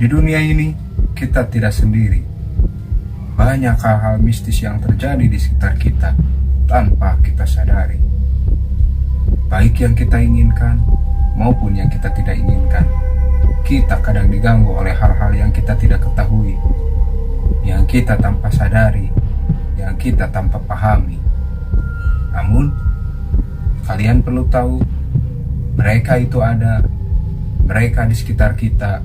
Di dunia ini, kita tidak sendiri. Banyak hal-hal mistis yang terjadi di sekitar kita tanpa kita sadari. Baik yang kita inginkan maupun yang kita tidak inginkan. Kita kadang diganggu oleh hal-hal yang kita tidak ketahui, yang kita tanpa sadari, yang kita tanpa pahami. Namun, kalian perlu tahu, mereka itu ada, mereka di sekitar kita.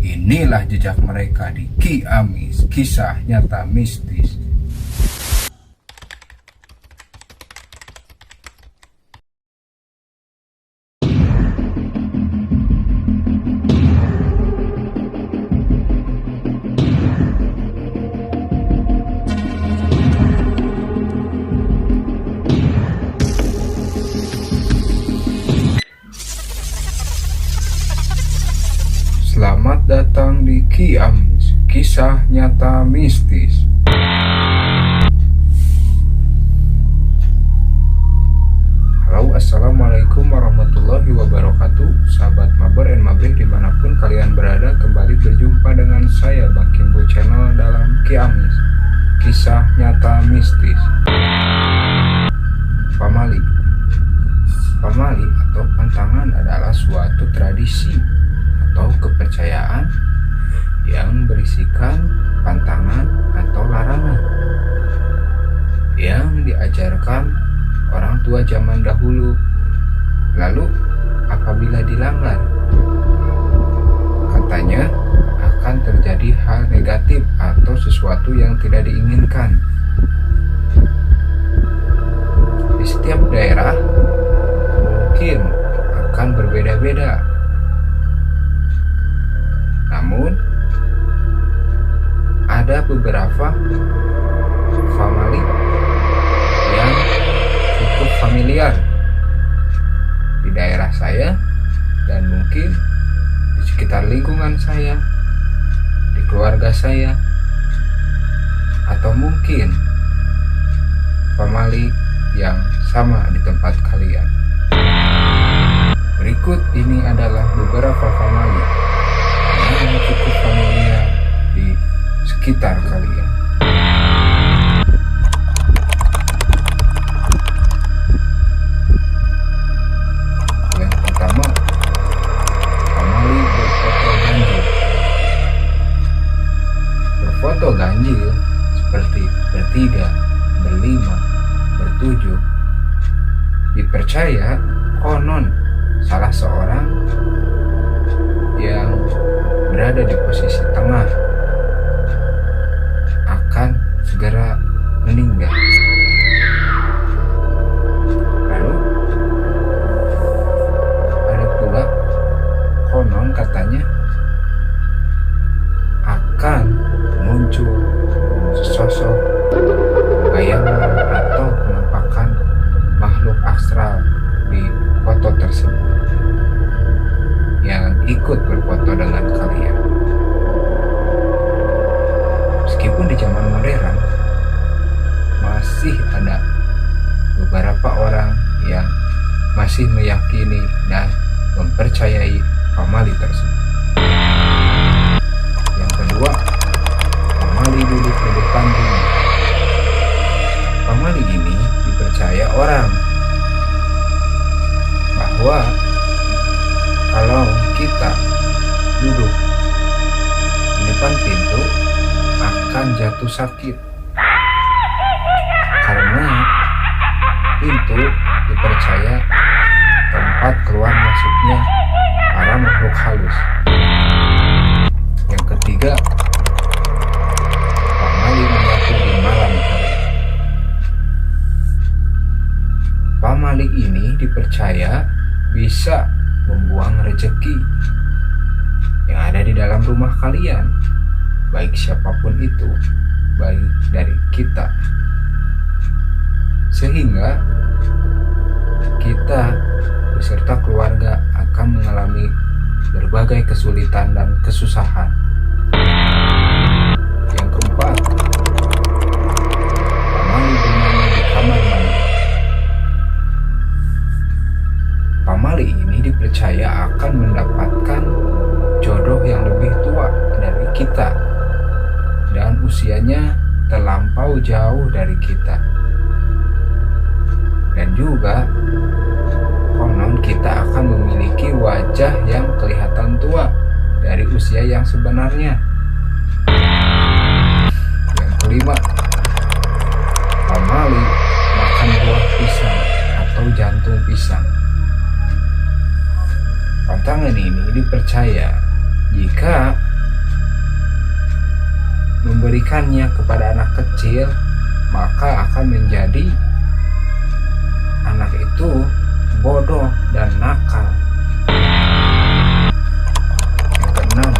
Inilah jejak mereka di Ki Amis, kisah nyata mistis. Selamat datang di Ki Amis, kisah nyata mistis. Halo, assalamualaikum warahmatullahi wabarakatuh. Sahabat mabar and mabrih dimanapun kalian berada, kembali berjumpa dengan saya Bang Kimbo Channel dalam Ki Amis, kisah nyata mistis. Pamali atau pantangan adalah suatu tradisi atau kepercayaan yang berisikan pantangan atau larangan yang diajarkan orang tua zaman dahulu. Lalu apabila dilanggar, katanya akan terjadi hal negatif atau sesuatu yang tidak diinginkan. Di setiap daerah mungkin akan berbeda-beda. Namun, ada beberapa famili yang cukup familiar di daerah saya dan mungkin di sekitar lingkungan saya, di keluarga saya, atau mungkin famili yang sama di tempat kalian. Berikut ini adalah beberapa famili yang cukup familiar di sekitar kalian. Yang pertama, famili berfoto ganjil. Berfoto ganjil seperti bertiga, berlima, bertujuh, dipercaya konon salah seorang yang berada di posisi tengah akan segera meninggal. Lalu ada pula konon katanya akan muncul sosok bayangan atau penampakan makhluk astral di foto tersebut yang ikut berfoto dengan kalian. Meskipun di zaman modern masih ada beberapa orang yang masih meyakini dan mempercayai famili tersebut. Yang kedua, famili duduk di depan rumah. Famili ini dipercaya orang bahwa kalau kita duduk di depan pintu akan jatuh sakit, karena pintu dipercaya tempat keluar masuknya para makhluk halus. Yang ketiga, famili menyatu di malam hari. Famili ini dipercaya bisa membuang rezeki yang ada di dalam rumah kalian, baik siapapun itu, baik dari kita, sehingga kita beserta keluarga akan mengalami berbagai kesulitan dan kesusahan. Yang keempat, famili bernyanyi di kamar mandi. Famili ini dipercaya akan mendapatkan jodoh yang lebih tua dari kita dan usianya terlampau jauh dari kita. Dan juga konon kita akan memiliki wajah yang kelihatan tua dari usia yang sebenarnya. Yang kelima, pamali makan buah pisang atau jantung pisang. Pantangan ini dipercaya jika memberikannya kepada anak kecil, maka akan menjadi anak itu bodoh dan nakal. Yang keenam,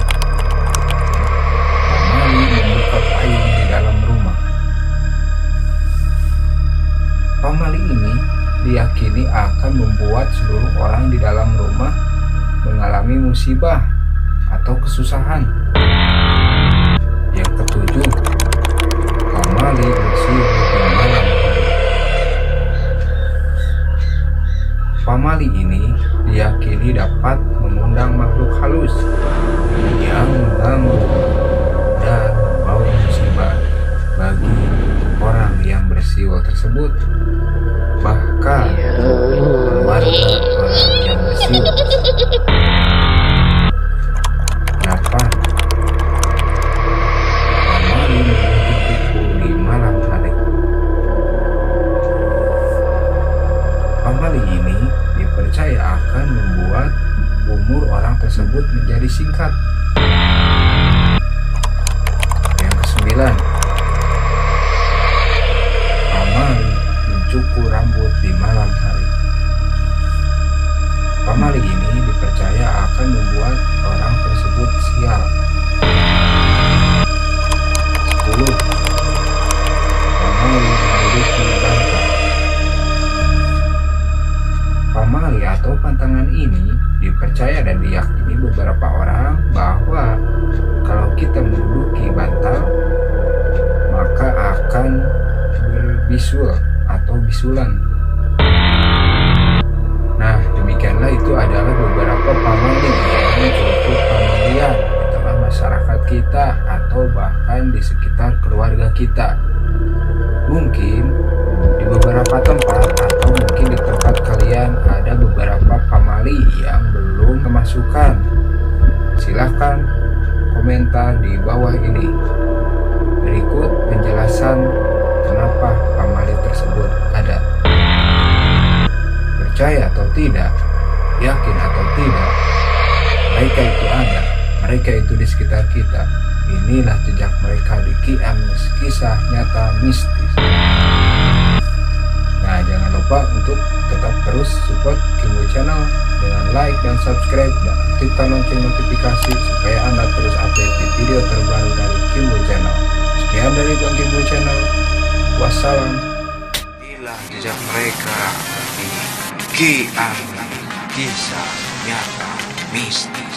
pamali membuka payung di dalam rumah. Pamali ini diyakini akan membuat seluruh orang di dalam rumah mengalami musibah atau kesusahan. Yang ketujuh, pamali bersiul di malam hari. Pamali ini diyakini dapat mengundang makhluk halus yang mengganggu dan membawa musibah bagi orang yang bersiul tersebut, bahkan keluarga orang yang bersiul tersebut. 8. Pamali memiliki kuku di malam hari. Pamali ini dipercaya akan membuat umur orang tersebut menjadi singkat. Yang kesembilan, pamali mencukur rambut di malam hari. Pamali ini dipercaya akan membuat orang tersebut sial. 10. Pamali memiliki bantal. Pamali atau pantangan ini dipercaya dan diyakini beberapa orang bahwa kalau kita menduduki bantal, maka akan berbisul atau bisulan. Nah, demikianlah itu adalah beberapa pamali yang cukup familiar di tengah masyarakat kita atau bahkan di sekitar keluarga kita. Mungkin di beberapa tempat atau mungkin di tempat kalian ada beberapa pamali yang belum kemasukan. Silahkan komentar di bawah ini. Berikut penjelasan kenapa pamali tersebut ada. Percaya atau tidak, yakin atau tidak, mereka itu ada, mereka itu di sekitar kita. Inilah jejak mereka di kisah nyata mistis. Nah, jangan lupa untuk tetap terus support Kimbo Channel dengan like dan subscribe dan aktifkan lonceng notifikasi supaya Anda terus update di video terbaru dari Kimbo Channel. Sekian dari Bang Kimbo Channel. Wassalam. Inilah jejak mereka di kisah nyata mistis.